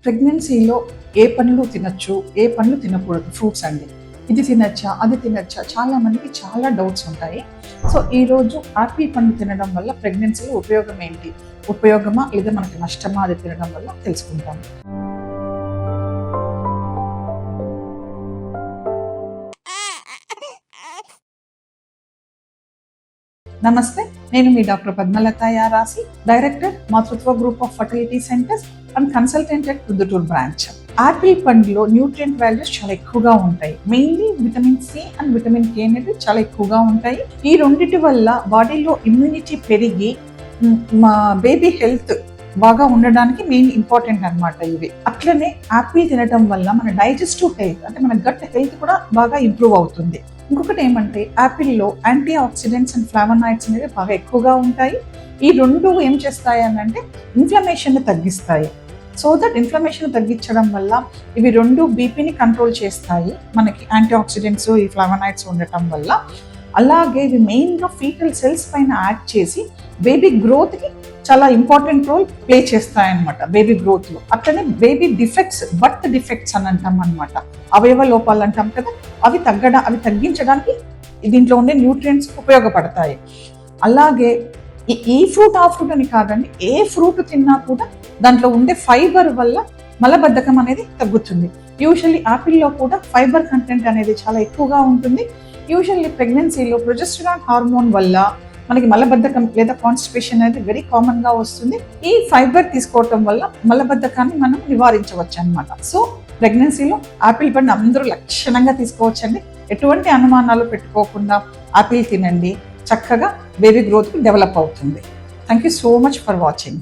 ప్రెగ్నెన్సీలో ఏ పండ్లు తినొచ్చు, ఏ పండ్లు తినకూడదు, ఫ్రూట్స్ అండి. ఇది తినచ్చా, అది తినచ్చా, చాలా మందికి చాలా డౌట్స్ ఉంటాయి. సో ఈరోజు ఆపిల్ పండు తినడం వల్ల ప్రెగ్నెన్సీలో ఉపయోగం ఏంటి, ఉపయోగమా లేదా మనకి నష్టమా, అది తినడం వల్ల తెలుసుకుంటాము. నమస్తే, నేను మీ doctor Padmalatha Yarasi, director Matrutva group of fertility centres and consultant at Proddatur branch. Apple పండులో న్యూట్రియంట్ వాల్యూస్ చాలా ఎక్కువగా ఉంటాయి. Mainly vitamin C and vitamin K అనేది చాలా ఎక్కువగా ఉంటాయి. ఈ రెండింటి వల్ల బాడీలో ఇమ్యూనిటీ పెరిగి మా బేబీ హెల్త్ బాగా ఉండడానికి మెయిన్ ఇంపార్టెంట్ అనమాట ఇవి. అట్లనే ఆపిల్ తినటం వల్ల మన డైజెస్టివ్ హెల్త్ అంటే మన గట్ హెల్త్ కూడా బాగా ఇంప్రూవ్ అవుతుంది. ఇంకొకటి ఏమంటే యాపిల్లో యాంటీ ఆక్సిడెంట్స్ అండ్ ఫ్లావనాయిడ్స్ అనేవి బాగా ఎక్కువగా ఉంటాయి. ఈ రెండు ఏం చేస్తాయి అని అంటే ఇన్ఫ్లమేషన్ తగ్గిస్తాయి. సో దట్ ఇన్ఫ్లమేషన్ తగ్గించడం వల్ల ఇవి రెండు బీపీని కంట్రోల్ చేస్తాయి, మనకి యాంటీ ఆక్సిడెంట్స్ ఈ ఫ్లావనాయిడ్స్ ఉండటం వల్ల. అలాగే ఇవి మెయిన్గా ఫీటల్ సెల్స్ పైన యాక్ట్ చేసి బేబీ గ్రోత్కి చాలా ఇంపార్టెంట్ రోల్ ప్లే చేస్తాయన్నమాట బేబీ గ్రోత్లో. అట్లనే బేబీ డిఫెక్ట్స్, బర్త్ డిఫెక్ట్స్ అని అంటాం అనమాట, అవయవ లోపాలు అంటాం కదా, అవి తగ్గించడానికి దీంట్లో ఉండే న్యూట్రియంట్స్ ఉపయోగపడతాయి. అలాగే ఈ ఫ్రూట్ ఆ ఫ్రూట్ అని కాదండి, ఏ ఫ్రూట్ తిన్నా కూడా దాంట్లో ఉండే ఫైబర్ వల్ల మలబద్ధకం అనేది తగ్గుతుంది. యూజువల్లీ ఆపిల్లో కూడా ఫైబర్ కంటెంట్ అనేది చాలా ఎక్కువగా ఉంటుంది. యూజువల్లీ ప్రెగ్నెన్సీలో ప్రొజెస్టరాన్ హార్మోన్ వల్ల మనకి మలబద్ధకం లేదా కాన్స్టిపేషన్ అనేది వెరీ కామన్ గా వస్తుంది. ఈ ఫైబర్ తీసుకోవటం వల్ల మలబద్ధకాన్ని మనం నివారించవచ్చు అనమాట. సో ప్రెగ్నెన్సీలో ఆపిల్ పండు అందరూ లక్షణంగా తీసుకోవచ్చండి. ఎటువంటి అనుమానాలు పెట్టుకోకుండా ఆపిల్ తినండి, చక్కగా బేబీ గ్రోత్ డెవలప్ అవుతుంది. Thank you so much for watching.